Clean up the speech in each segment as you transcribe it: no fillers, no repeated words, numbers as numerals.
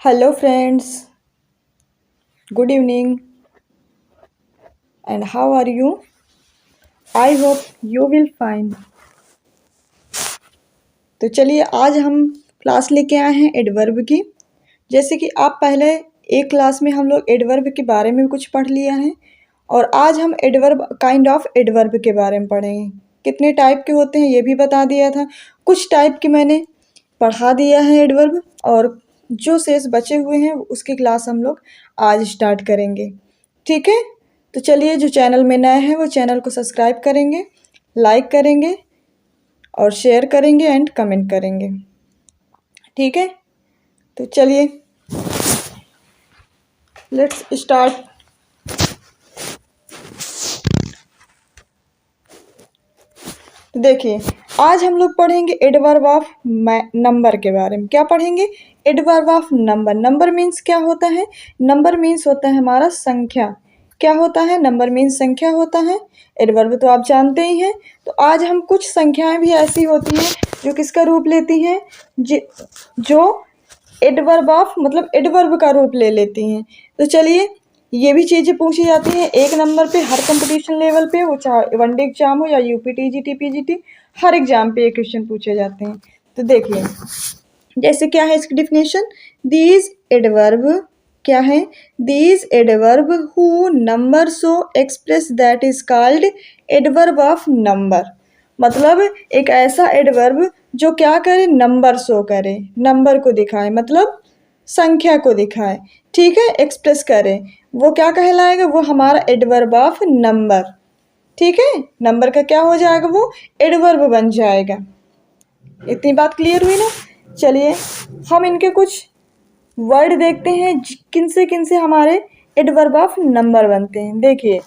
Hello, friends. Good evening. And how are you? I hope you will fine. तो चलिए आज हम class लेके आए हैं एडवर्ब की। जैसे कि आप पहले एक क्लास में हम लोग एडवर्ब के बारे में कुछ पढ़ लिया है और आज हम एडवर्ब काइंड ऑफ एडवर्ब के बारे में पढ़ेंगे। कितने टाइप के होते हैं ये भी बता दिया था। कुछ टाइप के मैंने पढ़ा दिया है एडवर्ब और जो शेष बचे हुए हैं उसकी क्लास हम लोग आज स्टार्ट करेंगे। ठीक है, तो चलिए जो चैनल में नए हैं वो चैनल को सब्सक्राइब करेंगे, लाइक करेंगे और शेयर करेंगे एंड कमेंट करेंगे। ठीक है, तो चलिए लेट्स स्टार्ट। देखिए आज हम लोग पढ़ेंगे एडवर्ब ऑफ नंबर के बारे में। क्या पढ़ेंगे? Adverb of number. Number means क्या होता है? नंबर मीन्स होता है हमारा संख्या। क्या होता है? नंबर मीन्स संख्या होता है। एडवर्ब तो आप जानते ही हैं। तो आज हम कुछ संख्याएं भी ऐसी होती हैं जो किसका रूप लेती हैं, जो एडवर्ब ऑफ मतलब एडवर्ब का रूप ले लेती हैं। तो चलिए ये भी चीज़ें पूछी जाती हैं एक नंबर पे हर कंपटीशन लेवल पे, वो चाहे वनडे एग्जाम हो या यूपी टीजीटी पीजीटी, हर एग्जाम पे ये क्वेश्चन पूछे जाते हैं। तो देखिए जैसे क्या है इसकी डिफिनेशन, दीज एडवर्ब क्या है? These adverb who number so express that is called adverb of number. मतलब एक ऐसा एडवर्ब जो क्या करे? नंबर शो करे, नंबर को दिखाए, मतलब संख्या को दिखाए। ठीक है, एक्सप्रेस करे, वो क्या कहलाएगा? वो हमारा एडवर्ब ऑफ नंबर। ठीक है, नंबर का क्या हो जाएगा? वो एडवर्ब बन जाएगा। इतनी बात क्लियर हुई ना? चलिए हम इनके कुछ वर्ड देखते हैं किन से हमारे एडवर्ब ऑफ नंबर बनते हैं। देखिए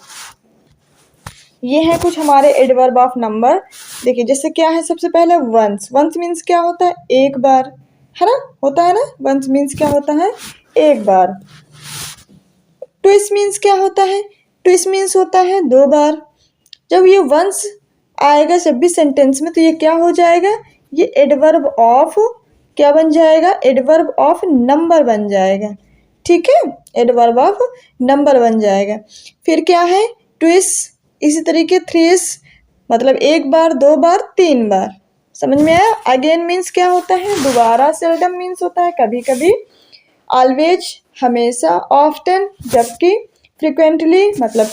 ये है कुछ हमारे एडवर्ब ऑफ नंबर। देखिए जैसे क्या है, सबसे पहले वंस। वंस मीन्स क्या होता है? एक बार, है ना? होता है ना? वंस मीन्स क्या होता है? एक बार। ट्विस मीन्स क्या होता है? ट्विस मीन्स होता है दो बार। जब ये वंस आएगा जब भी सेंटेंस में तो ये क्या हो जाएगा? ये एडवर्ब ऑफ क्या बन जाएगा? एडवर्ब ऑफ नंबर बन जाएगा। ठीक है, एडवर्ब ऑफ नंबर बन जाएगा। फिर क्या है? ट्विस, इसी तरीके थ्रिस मतलब एक बार, दो बार, तीन बार। समझ में आया? अगेन मीन्स क्या होता है? दोबारा। सेल्डम मीन्स होता है कभी कभी। ऑलवेज हमेशा। ऑफ्टन जबकि। फ्रिक्वेंटली मतलब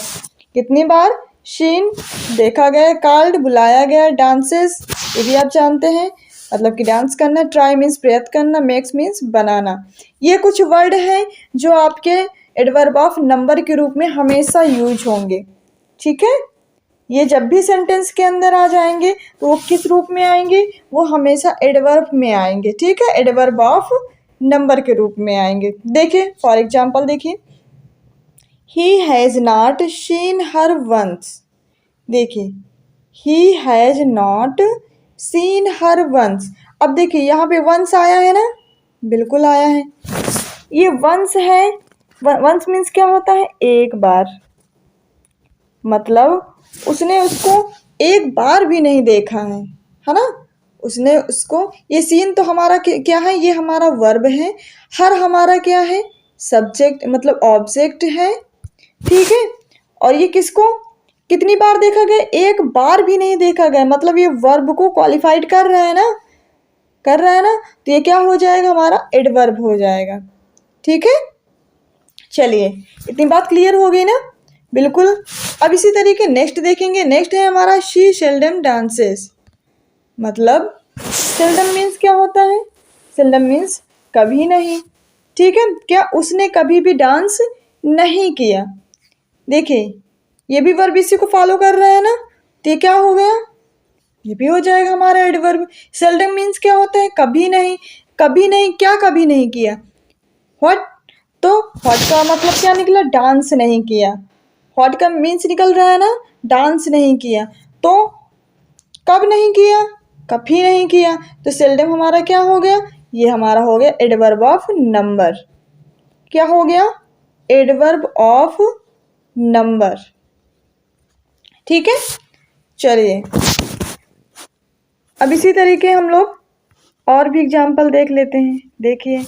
कितनी बार। शीन देखा गया। कॉल्ड बुलाया गया। डांसेस ये भी आप जानते हैं मतलब कि डांस करना। ट्राई मीन्स प्रयत्न करना। मेक्स मीन्स बनाना। ये कुछ वर्ड हैं जो आपके एडवर्ब ऑफ नंबर के रूप में हमेशा यूज होंगे। ठीक है, ये जब भी सेंटेंस के अंदर आ जाएंगे तो वो किस रूप में आएंगे? वो हमेशा एडवर्ब में आएंगे। ठीक है, एडवर्ब ऑफ नंबर के रूप में आएंगे। देखिए फॉर एग्जाम्पल देखिए, he has not seen her once. देखिए he has not seen her once. अब देखिए यहाँ पे वंस आया है ना? बिल्कुल आया है। ये वंस है। वंस मीन्स क्या होता है? एक बार। मतलब उसने उसको एक बार भी नहीं देखा है ना? उसने उसको, ये सीन तो हमारा क्या है? ये हमारा वर्ब है। हर हमारा क्या है? सब्जेक्ट मतलब ऑब्जेक्ट है। ठीक है, और ये किसको कितनी बार देखा गया? एक बार भी नहीं देखा गया। मतलब ये वर्ब को क्वालिफाइड कर रहा है ना? कर रहा है ना? तो ये क्या हो जाएगा? हमारा एडवर्ब हो जाएगा। ठीक है, चलिए इतनी बात क्लियर हो गई ना? बिल्कुल। अब इसी तरीके नेक्स्ट देखेंगे। नेक्स्ट है हमारा शी सेल्डम डांसेस। मतलब सेल्डम मीन्स क्या होता है? सेल्डम मीन्स कभी नहीं। ठीक है, क्या उसने कभी भी डांस नहीं किया। देखिए ये भी वर्ब इसी को फॉलो कर रहा है ना? तो ये क्या हो गया? ये भी हो जाएगा हमारा एडवर्ब। सेल्डम मीन्स क्या होता है? कभी नहीं। कभी नहीं, क्या कभी नहीं किया? व्हाट। तो व्हाट का मतलब क्या निकला? डांस नहीं किया। व्हाट का मीन्स निकल रहा है ना? डांस नहीं किया। तो कब नहीं किया? कभी नहीं किया। तो सेल्डम हमारा क्या हो गया? ये हमारा हो गया एडवर्ब ऑफ नंबर। क्या हो गया? Adverb of number. ठीक है, चलिए अब इसी तरीके हम लोग और भी एग्जाम्पल देख लेते हैं। देखिए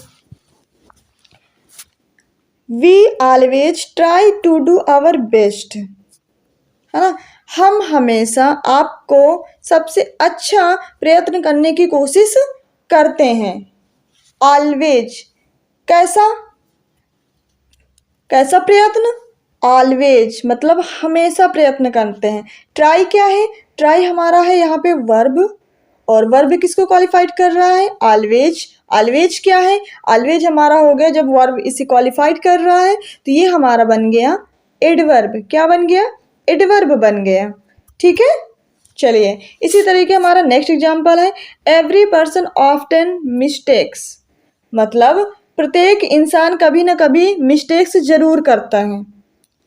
we always try to do our best, है ना। हम हमेशा आपको सबसे अच्छा प्रयत्न करने की कोशिश करते हैं। ऑलवेज कैसा, कैसा प्रयत्न, ऑलवेज मतलब हमेशा प्रयत्न करते हैं। ट्राई क्या है, ट्राई हमारा है यहाँ पे वर्ब, और वर्ब किसको क्वालिफाइड कर रहा है, ऑलवेज। ऑलवेज क्या है, ऑलवेज हमारा हो गया जब वर्ब इसे क्वालिफाइड कर रहा है तो ये हमारा बन गया एडवर्ब। क्या बन गया, एडवर्ब बन गया। ठीक है, चलिए इसी तरीके हमारा नेक्स्ट एग्जाम्पल है एवरी पर्सन ऑफ्टन मिस्टेक्स, मतलब प्रत्येक इंसान कभी ना कभी मिस्टेक्स जरूर करता है।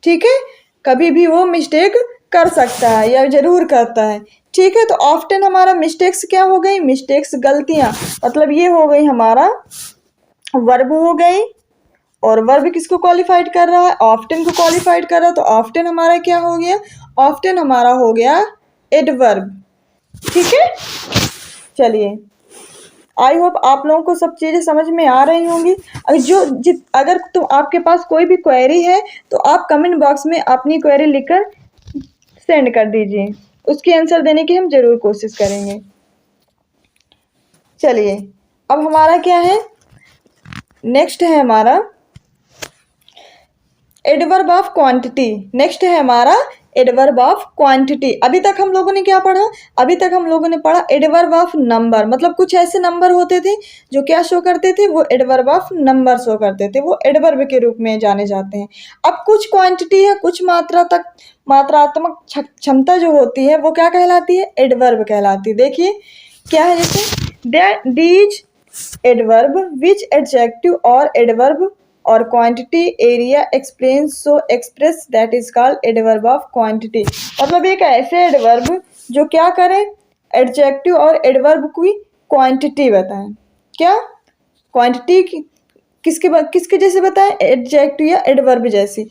ठीक है, कभी भी वो मिस्टेक कर सकता है या जरूर करता है। ठीक है, तो ऑफ्टन हमारा मिस्टेक्स क्या हो गई, मिस्टेक्स गलतियां, मतलब ये हो गई हमारा वर्ब हो गई, और वर्ब किसको क्वालिफाइड कर रहा है, ऑफ्टन को क्वालिफाइड कर रहा है, तो ऑफ्टन हमारा क्या हो गया, ऑफ्टन हमारा हो गया एडवर्ब। ठीक है, चलिए आई होप आप लोगों को सब चीज़ें समझ में आ रही होंगी। अगर तो आपके पास कोई भी क्वेरी है तो आप कमेंट बॉक्स में अपनी क्वेरी लिखकर सेंड कर दीजिए, उसकी आंसर देने की हम जरूर कोशिश करेंगे। चलिए अब हमारा क्या है, नेक्स्ट है हमारा एडवर्ब ऑफ क्वांटिटी। नेक्स्ट है हमारा एडवर्ब ऑफ क्वांटिटी। अभी तक हम लोगों ने क्या पढ़ा, अभी तक हम लोगों ने पढ़ा एडवर्ब ऑफ नंबर, मतलब कुछ ऐसे नंबर होते थे जो क्या शो करते थे, वो एडवर्ब ऑफ नंबर शो करते थे, वो एडवर्ब के रूप में जाने जाते हैं। अब कुछ क्वांटिटी है, कुछ मात्रात्मक क्षमता जो होती है वो क्या कहलाती है, एडवर्ब कहलाती है। देखिए क्या है, जैसे दीज एडवर्ब विच एडजेक्टिव और एडवर्ब और quantity area explain so express that is called adverb of quantity. मतलब एक ऐसे एडवर्ब जो क्या करें, एडजेक्टिव और एडवर्ब की क्वांटिटी बताएं। क्या क्वांटिटी किसके जैसे बताएं, एडजेक्टिव या एडवर्ब जैसी,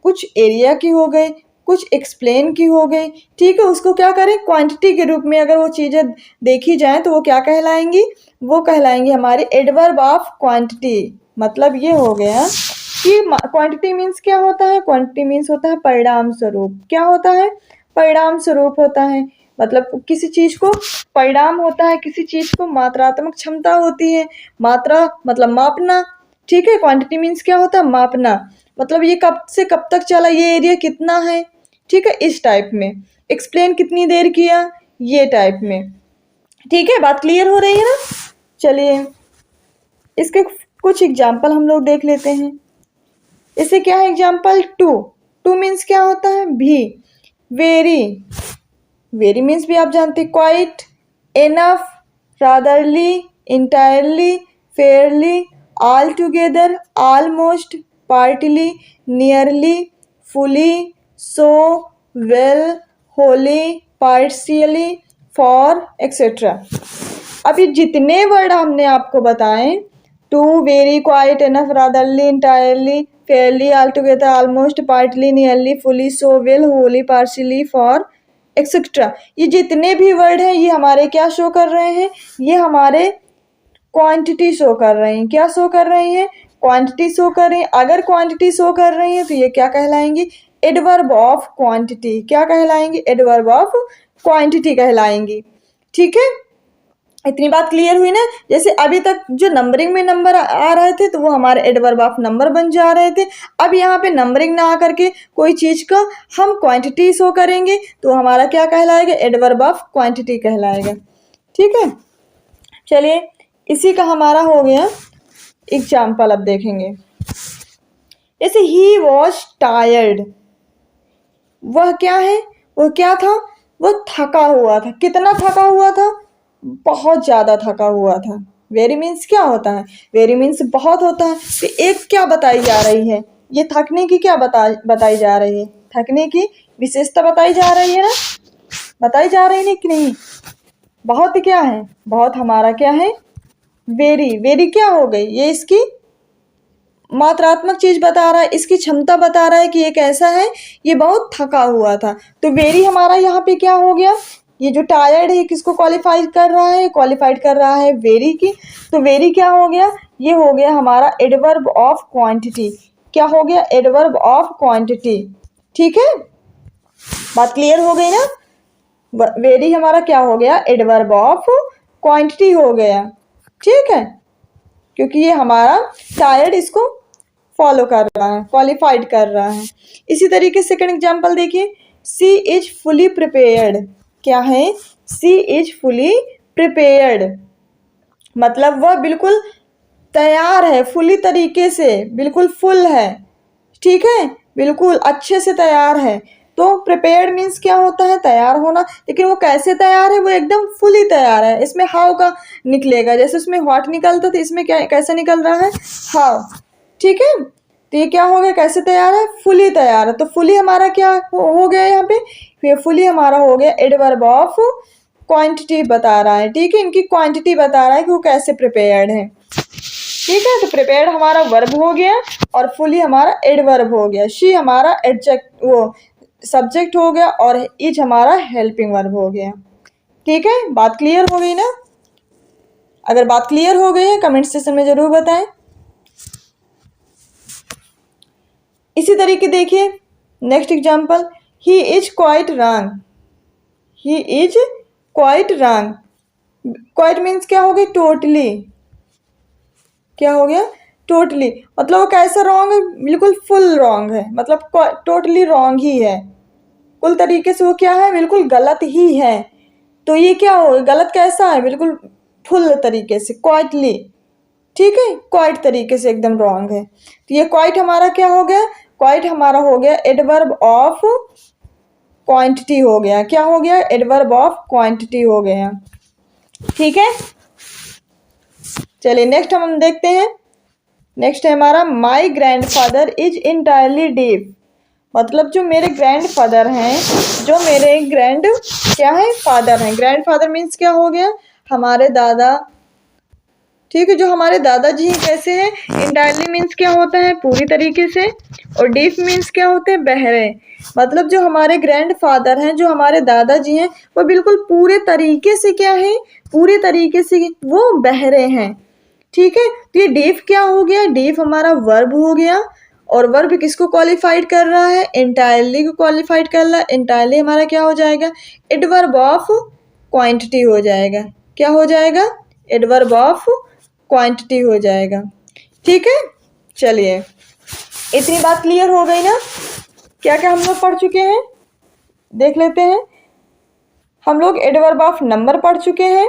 कुछ एरिया की हो गई, कुछ एक्सप्लेन की हो गई। ठीक है, उसको क्या करें, क्वांटिटी के रूप में अगर वो चीज़ें देखी जाएं तो वो क्या कहलाएंगी, वो कहलाएंगी हमारी एडवर्ब ऑफ क्वांटिटी। मतलब ये हो गया कि क्वांटिटी मीन्स क्या होता है, क्वांटिटी मीन्स होता है परिणाम स्वरूप। क्या होता है, परिणाम स्वरूप होता है, मतलब किसी चीज को परिणाम होता है, किसी चीज को मात्रात्मक क्षमता होती है, मात्रा मतलब मापना। ठीक है, क्वांटिटी मीन्स क्या होता है, मापना, मतलब ये कब से कब तक चला, ये एरिया कितना है। ठीक है, इस टाइप में। एक्सप्लेन कितनी देर किया, ये टाइप में। ठीक है, बात क्लियर हो रही है ना। चलिए इसके कुछ एग्जाम्पल हम लोग देख लेते हैं। इसे क्या है एग्जाम्पल, टू। टू मीन्स क्या होता है, भी। वेरी, वेरी मीन्स भी आप जानते हैं, quite, enough, ratherly, entirely, fairly, all together, almost, partly, nearly, fully, so, well, wholly, partially, far, etcetera. अभी जितने वर्ड हमने आपको बताए, too, very, quite, enough, ratherly, entirely, fairly, all together, almost, partly, nearly, fully, so, well, wholly, partially, far, etcetera, ये जितने भी word हैं ये हमारे क्या शो कर रहे हैं, ये हमारे क्वांटिटी शो कर रहे हैं। क्या शो कर रही हैं, क्वांटिटी शो कर रही हैं। अगर क्वांटिटी शो कर रही हैं तो ये क्या कहलाएंगी, एडवर्ब ऑफ क्वांटिटी। क्या कहलाएंगी, एडवर्ब ऑफ क्वांटिटी कहलाएंगी। ठीक है, इतनी बात क्लियर हुई ना। जैसे अभी तक जो नंबरिंग में नंबर आ रहे थे तो वो हमारे एडवर्ब ऑफ नंबर बन जा रहे थे। अब यहाँ पे नंबरिंग ना आकर के कोई चीज़ का हम क्वांटिटी शो करेंगे तो हमारा क्या कहलाएगा, एडवर्ब ऑफ क्वांटिटी कहलाएगा। ठीक है, चलिए इसी का हमारा हो गया एग्जाम्पल। अब देखेंगे जैसे ही वॉज टायर्ड, वह क्या है, वो क्या था, वो थका हुआ था। कितना थका हुआ था, बहुत ज़्यादा थका हुआ था। वेरी मीन्स क्या होता है, वेरी मीन्स बहुत होता है। तो एक क्या बताई जा रही है, ये थकने की क्या बताई जा रही है, थकने की विशेषता बताई जा रही है ना, बताई जा रही है कि नहीं। बहुत क्या है, बहुत हमारा क्या है, वेरी। वेरी क्या हो गई, ये इसकी मात्रात्मक चीज बता रहा है, इसकी क्षमता बता रहा है कि ये कैसा है, ये बहुत थका हुआ था। तो वेरी हमारा यहाँ पे क्या हो गया, ये जो टायर्ड है किसको क्वालिफाई कर रहा है, क्वालिफाइड कर रहा है वेरी की। तो वेरी क्या हो गया, ये हो गया हमारा एडवर्ब ऑफ क्वांटिटी। क्या हो गया, एडवर्ब ऑफ क्वांटिटी। ठीक है, बात क्लियर हो गई ना। वेरी हमारा क्या हो गया, एडवर्ब ऑफ क्वांटिटी हो गया। ठीक है, क्योंकि ये हमारा टायर्ड इसको फॉलो कर रहा है, क्वालिफाइड कर रहा है। इसी तरीके से सेकंड एग्जांपल देखिए, सी इज फुली प्रिपेयर्ड। क्या है, सी इज फुली प्रिपेयर्ड, मतलब वह बिल्कुल तैयार है, फुली तरीके से, बिल्कुल फुल है। ठीक है, बिल्कुल अच्छे से तैयार है। तो प्रिपेयर्ड मीन्स क्या होता है, तैयार होना। लेकिन वो कैसे तैयार है, वो एकदम फुली तैयार है। इसमें हाउ का निकलेगा, जैसे उसमें व्हाट निकलता था, इसमें क्या कैसे निकल रहा है, हाउ। ठीक है, तो ये क्या हो गया, कैसे तैयार है, फुली तैयार है। तो फुली हमारा क्या हो गया यहाँ पे, ये फुली हमारा हो गया एडवर्ब ऑफ क्वांटिटी बता रहा है। ठीक है, इनकी क्वांटिटी बता रहा है कि वो कैसे प्रिपेयर्ड है। ठीक है, तो प्रिपेयर्ड हमारा वर्ब हो गया और फुली हमारा एडवर्ब हो गया। शी हमारा एडजेक्ट वो सब्जेक्ट हो गया और इज हमारा हेल्पिंग वर्ब हो गया। ठीक है, बात क्लियर हो गई ना। अगर बात क्लियर हो गई है कमेंट सेक्शन में जरूर बताएं। इसी तरीके देखिए next example, he is quite wrong. He is quite wrong, quite means क्या हो गया, टोटली। क्या हो गया, टोटली, मतलब वो कैसा रॉन्ग है, बिल्कुल फुल रॉन्ग है, मतलब टोटली रॉन्ग ही है। कुल तरीके से वो क्या है, बिल्कुल गलत ही है। तो ये क्या हो, गलत कैसा है, बिल्कुल फुल तरीके से, क्वाइटली। ठीक है, क्वाइट तरीके से एकदम रॉन्ग है। तो ये क्वाइट हमारा क्या हो गया, क्वाइट हमारा हो गया एडवर्ब ऑफ क्वांटिटी हो गया। क्या हो गया, एडवर्ब ऑफ क्वांटिटी हो गया। ठीक है, चलिए नेक्स्ट हम देखते हैं। नेक्स्ट है हमारा, माई ग्रैंडफादर इज इंटायरली डीफ। मतलब जो मेरे ग्रैंडफादर हैं, जो मेरे ग्रैंड क्या है, फादर हैं। ग्रैंडफादर मीन्स क्या हो गया, हमारे दादा। ठीक है, जो हमारे दादाजी हैं कैसे हैं, इंटायरली मीन्स क्या होता है, पूरी तरीके से। और डीफ मीन्स क्या होते हैं, बहरे। मतलब जो हमारे ग्रैंडफादर हैं, जो हमारे दादाजी हैं, वो बिल्कुल पूरे तरीके से क्या है, पूरे तरीके से वो बहरे हैं। ठीक है, तो ये डीफ क्या हो गया, डीफ हमारा वर्ब हो गया। और वर्ब किसको क्वालिफाइड कर रहा है, इंटायरली को क्वालिफाइड कर रहा है। इंटायरली हमारा क्या हो जाएगा, एडवर्ब ऑफ क्वांटिटी हो जाएगा। क्या हो जाएगा, एडवर्ब ऑफ क्वांटिटी हो जाएगा। ठीक है, चलिए इतनी बात क्लियर हो गई ना। क्या क्या हम लोग पढ़ चुके हैं, देख लेते हैं। हम लोग एडवर्ब ऑफ नंबर पढ़ चुके हैं,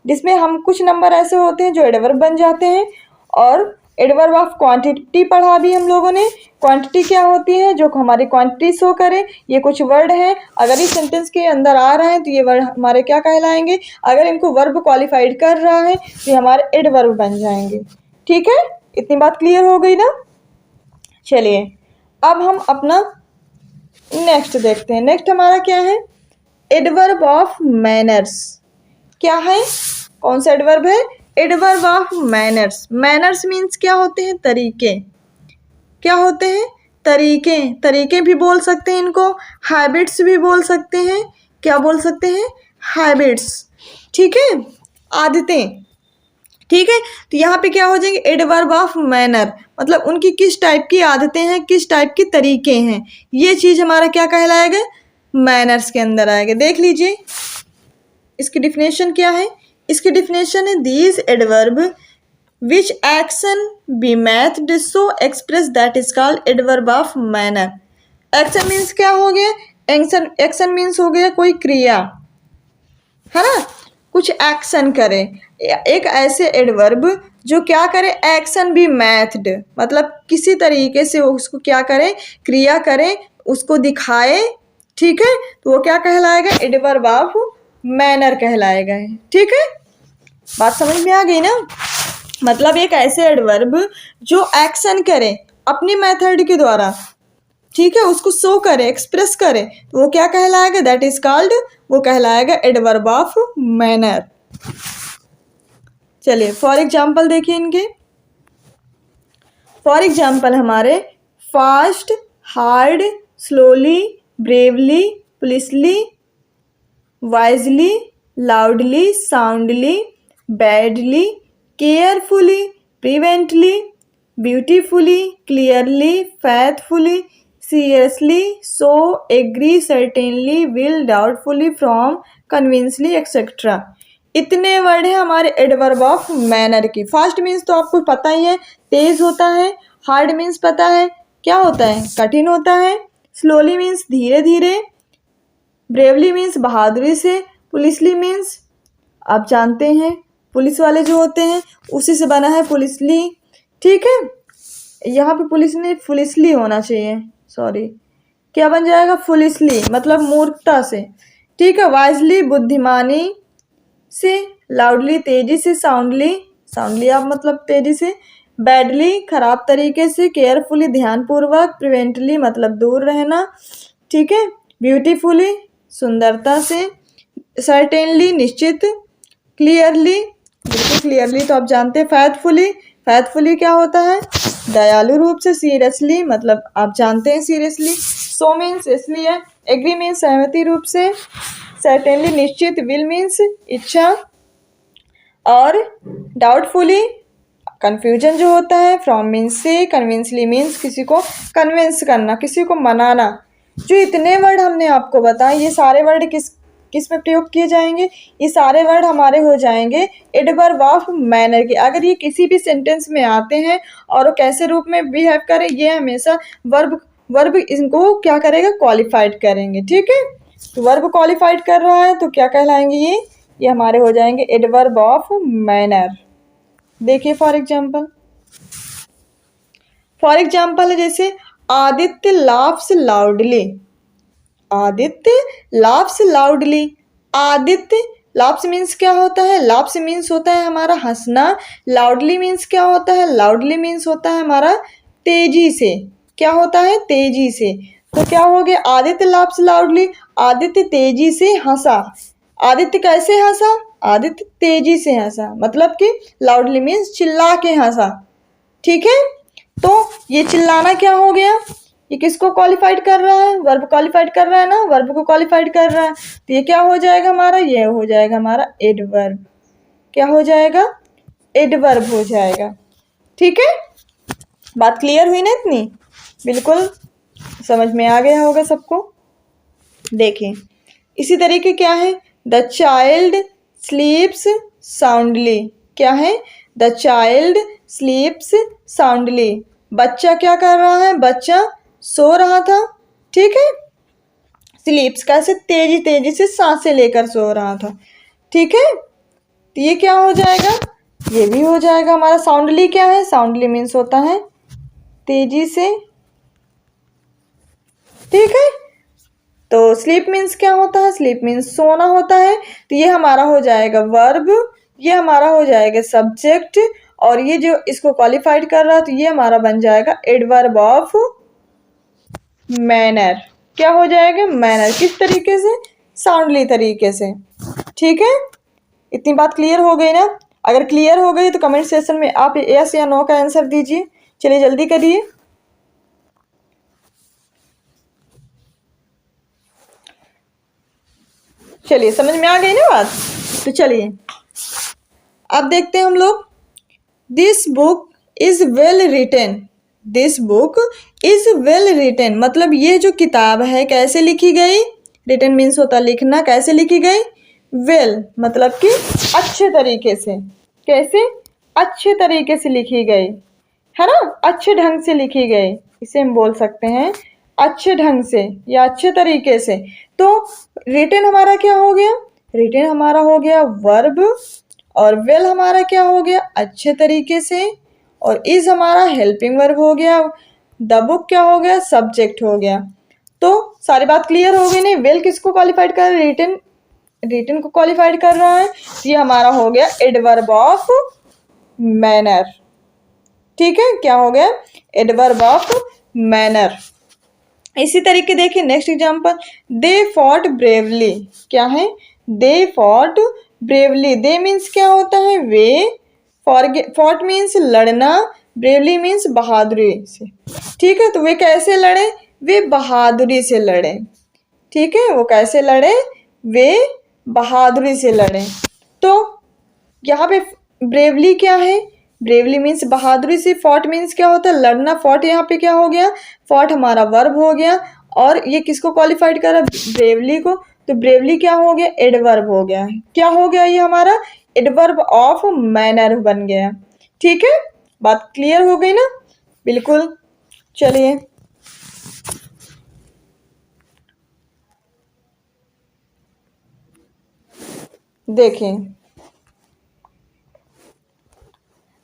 जिसमें हम कुछ नंबर ऐसे होते हैं जो एडवर्ब बन जाते हैं। और एडवर्ब ऑफ क्वांटिटी पढ़ा भी हम लोगों ने। क्वांटिटी क्या होती है, जो हमारी क्वांटिटी शो करे। ये कुछ वर्ड हैं, अगर इस सेंटेंस के अंदर आ रहे हैं तो ये वर्ड हमारे क्या कहलाएंगे, अगर इनको वर्ब क्वालिफाइड कर रहा है तो ये हमारे एडवर्ब बन जाएंगे। ठीक है, इतनी बात क्लियर हो गई ना। चलिए अब हम अपना नेक्स्ट देखते हैं। नेक्स्ट हमारा क्या है, एडवर्ब ऑफ मैनर्स। क्या है, कौन सा एडवर्ब है, adverb of manners. Manners means क्या होते हैं, तरीके। क्या होते हैं, तरीके। तरीके भी बोल सकते हैं इनको, हैबिट्स भी बोल सकते हैं। क्या बोल सकते हैं, हैबिट्स। ठीक है, आदतें। ठीक है, तो यहाँ पे क्या हो जाएंगे, एडवर्ब ऑफ मैनर, मतलब उनकी किस टाइप की आदतें हैं, किस टाइप के तरीके हैं, ये चीज हमारा क्या कहलाएगा, मैनर्स के अंदर आएगा। देख लीजिए इसकी डिफिनेशन क्या है। इसकी डिफिनेशन है, these adverb which action be method so express that is called adverb of manner. Action means क्या हो गया, एक्शन मीन्स हो गया कोई क्रिया, है ना, कुछ एक्शन करे। एक ऐसे एडवर्ब जो क्या करे, एक्शन बी मैथड, मतलब किसी तरीके से उसको क्या करे, क्रिया करे, उसको दिखाए। ठीक है, तो वो क्या कहलाएगा, एडवर्ब ऑफ मैनर कहलाएगा। ठीक है, बात समझ में आ गई ना। मतलब एक ऐसे एडवर्ब जो एक्शन करे अपनी मेथड के द्वारा, ठीक है, उसको शो करे, एक्सप्रेस करे, तो वो क्या कहलाएगा, दैट इज कॉल्ड, वो कहलाएगा एडवर्ब ऑफ मैनर। चलिए फॉर एग्जाम्पल देखिए इनके। फॉर एग्जाम्पल हमारे, fast, hard, slowly, bravely, politely, wisely, loudly, soundly, badly, carefully, prevently, beautifully, clearly, faithfully, seriously, so, agree, certainly, will, doubtfully, from, convincingly etcetera. इतने word हैं हमारे adverb of manner की। Fast means तो आपको पता ही है, तेज होता है। हार्ड मीन्स पता है क्या होता है, कठिन होता है। स्लोली मीन्स धीरे धीरे। ब्रेवली मीन्स बहादुरी से। पुलिसली मीन्स आप जानते हैं पुलिस वाले जो होते हैं उसी से बना है पुलिसली, ठीक है। यहाँ पे पुलिस नहीं फुलिसली होना चाहिए, सॉरी। क्या बन जाएगा, फुलिसली मतलब मूर्खता से, ठीक है। वाइजली बुद्धिमानी से। लाउडली तेजी से। साउंडली, साउंडली आप मतलब तेजी से। बैडली खराब तरीके से। केयरफुली ध्यानपूर्वक। प्रिवेंटली मतलब दूर रहना, ठीक है। ब्यूटीफुली सुंदरता से। सर्टेनली निश्चित। क्लियरली बिल्कुल क्लियरली तो आप जानते हैं। फैथफुली, फैथफुली क्या होता है, दयालु रूप से। सीरियसली मतलब आप जानते हैं सीरियसली। सो मीन्स इसलिए। एग्री मीन्स सहमति रूप से। सर्टेनली निश्चित। विल मीन्स इच्छा। और डाउटफुली कन्फ्यूजन जो होता है। फ्रॉम मीन्स से। कन्विंसली मीन्स किसी को कन्विंस करना, किसी को मनाना। जो इतने वर्ड हमने आपको बताए ये सारे वर्ड किस में प्रयोग किए जाएंगे, ये सारे वर्ड हमारे हो जाएंगे एडवर्ब ऑफ मैनर के। अगर ये किसी भी सेंटेंस में आते हैं और वो कैसे रूप में बिहेव करें, ये हमेशा वर्ब इनको क्या करेगा, क्वालिफाइड करेंगे, ठीक है। तो वर्ब क्वालिफाइड कर रहा है तो क्या कहलाएंगे ये हमारे हो जाएंगे एडवर्ब ऑफ मैनर। देखिए फॉर एग्जाम्पल है जैसे Aditya laughs loudly. Aditya laughs loudly. Aditya laughs means क्या होता है, लाफ्स मीन्स होता है हमारा हंसना। लाउडली मीन्स क्या होता है, लाउडली मीन्स होता है हमारा तेजी से। क्या होता है, तेजी से। तो क्या हो गया, आदित्य लाफ्स लाउडली, आदित्य तेजी से हंसा। आदित्य कैसे हंसा, आदित्य तेजी से हंसा, मतलब कि लाउडली मीन्स चिल्ला के हंसा, ठीक है। तो ये चिल्लाना क्या हो गया, ये किसको क्वालिफाइड कर रहा है, वर्ब क्वालिफाइड कर रहा है ना, वर्ब को क्वालिफाइड कर रहा है। तो ये क्या हो जाएगा हमारा, ये हो जाएगा हमारा एडवर्ब। क्या हो जाएगा, एडवर्ब हो जाएगा, ठीक है। बात क्लियर हुई ना इतनी, बिल्कुल समझ में आ गया होगा सबको। देखिए इसी तरीके क्या है, द चाइल्ड स्लीप्स साउंडली। क्या है, द चाइल्ड स्लीप्स साउंडली। बच्चा क्या कर रहा है, बच्चा सो रहा था, ठीक है। स्लीप्स कैसे, तेजी तेजी से सांसें लेकर सो रहा था, ठीक है। तो ये क्या हो जाएगा, ये भी हो जाएगा हमारा साउंडली। क्या है, साउंडली मीन्स होता है तेजी से, ठीक है। तो स्लीप मीन्स क्या होता है, स्लीप मीन्स सोना होता है। तो ये हमारा हो जाएगा वर्ब, ये हमारा हो जाएगा सब्जेक्ट, और ये जो इसको क्वालिफाइड कर रहा है तो ये हमारा बन जाएगा एडवर्ब ऑफ मैनर। क्या हो जाएगा, मैनर। किस तरीके से, साउंडली तरीके से, ठीक है। इतनी बात क्लियर हो गई ना। अगर क्लियर हो गई तो कमेंट सेक्शन में आप यस या नो का आंसर दीजिए। चलिए जल्दी करिए। चलिए समझ में आ गई ना बात। तो चलिए अब देखते हैं हम लोग। This book is well written. This book is well written मतलब ये जो किताब है कैसे लिखी गई, रिटन मीन्स होता लिखना, कैसे लिखी गई, वेल मतलब कि अच्छे तरीके से। कैसे, अच्छे तरीके से लिखी गई है ना, अच्छे ढंग से लिखी गई, इसे हम बोल सकते हैं अच्छे ढंग से या अच्छे तरीके से। तो रिटन हमारा क्या हो गया, रिटन हमारा हो गया वर्ब, और वेल हमारा क्या हो गया, अच्छे तरीके से, और इज हमारा हेल्पिंग वर्ब हो गया। द बुक क्या हो गया, सब्जेक्ट हो गया। तो सारी बात क्लियर हो गई नहीं। वेल किसको क्वालिफाइड कर रहा है, रिटन, रिटन को क्वालिफाइड कर रहा है। ये हमारा हो गया एडवर्ब ऑफ मैनर, ठीक है। क्या हो गया, एडवर्ब ऑफ मैनर। इसी तरीके देखिए next example, they fought bravely. क्या है, they fought bravely. They means क्या होता है, वे। फॉट मीन्स लड़ना, ब्रेवली मीन्स बहादुरी से, ठीक है। तो वे कैसे लड़े, वे बहादुरी से लड़े, ठीक है। वो कैसे लड़े, वे बहादुरी से लड़े। तो यहाँ पे ब्रेवली क्या है, ब्रेवली मीन्स बहादुरी से। फॉट मीन्स क्या होता है? लड़ना। फॉट यहाँ पे क्या हो गया? फॉट हमारा वर्ब हो गया और ये किसको क्वालिफाइड कर रहा है? ब्रेवली को। तो ब्रेवली क्या हो गया? एडवर्ब हो गया। क्या हो गया ये हमारा? एडवर्ब ऑफ मैनर बन गया। ठीक है, बात क्लियर हो गई ना? बिल्कुल। चलिए देखें,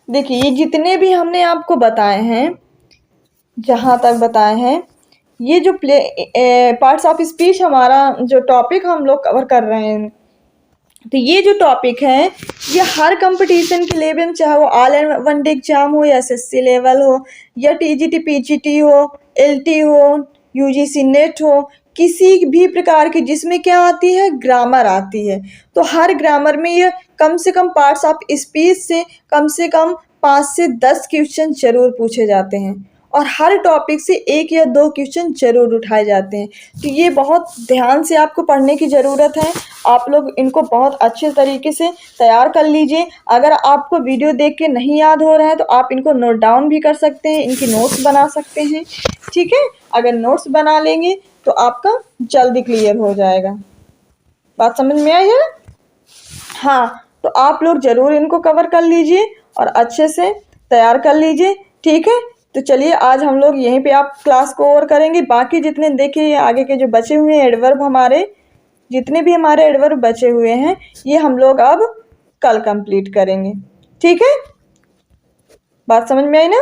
देखिए ये जितने भी हमने आपको बताए हैं, जहाँ तक बताए हैं, ये जो पार्ट्स ऑफ स्पीच हमारा जो टॉपिक हम लोग कवर कर रहे हैं, तो ये जो टॉपिक है ये हर कंपटीशन के लेवल में, चाहे वो all and one day exam हो या एसएससी लेवल हो या टीजीटी पीजीटी हो, एलटी हो, यूजीसी नेट हो, किसी भी प्रकार की जिसमें क्या आती है? ग्रामर आती है। तो हर ग्रामर में ये कम से कम पार्ट्स ऑफ स्पीच से कम 5 से 10 क्वेश्चन जरूर पूछे जाते हैं और हर टॉपिक से 1 या 2 क्वेश्चन जरूर उठाए जाते हैं। तो ये बहुत ध्यान से आपको पढ़ने की ज़रूरत है। आप लोग इनको बहुत अच्छे तरीके से तैयार कर लीजिए। अगर आपको वीडियो देख के नहीं याद हो रहा है तो आप इनको नोट डाउन भी कर सकते हैं, इनकी नोट्स बना सकते हैं। ठीक है, अगर नोट्स बना लेंगे तो आपका जल्दी क्लियर हो जाएगा। बात समझ में आई है? हाँ, तो आप लोग ज़रूर इनको कवर कर लीजिए और अच्छे से तैयार कर लीजिए। ठीक है, तो चलिए आज हम लोग यहीं पे आप क्लास को ओवर करेंगे। बाकी जितने देखिए आगे के जो बचे हुए हैं एडवर्ब, हमारे जितने भी हमारे एडवर्ब बचे हुए हैं ये हम लोग अब कल कंप्लीट करेंगे। ठीक है, बात समझ में आई ना?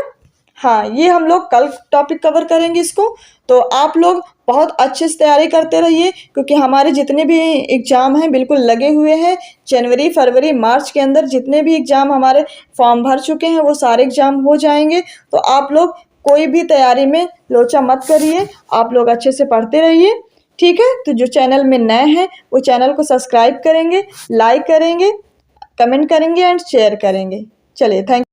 हाँ, ये हम लोग कल टॉपिक कवर करेंगे इसको। तो आप लोग बहुत अच्छे से तैयारी करते रहिए क्योंकि हमारे जितने भी एग्ज़ाम हैं बिल्कुल लगे हुए हैं। जनवरी फरवरी मार्च के अंदर जितने भी एग्ज़ाम हमारे फॉर्म भर चुके हैं वो सारे एग्ज़ाम हो जाएंगे। तो आप लोग कोई भी तैयारी में लोचा मत करिए, आप लोग अच्छे से पढ़ते रहिए। ठीक है, तो जो चैनल में नए हैं वो चैनल को सब्सक्राइब करेंगे, लाइक करेंगे, कमेंट करेंगे एंड शेयर करेंगे। चलिए, थैंक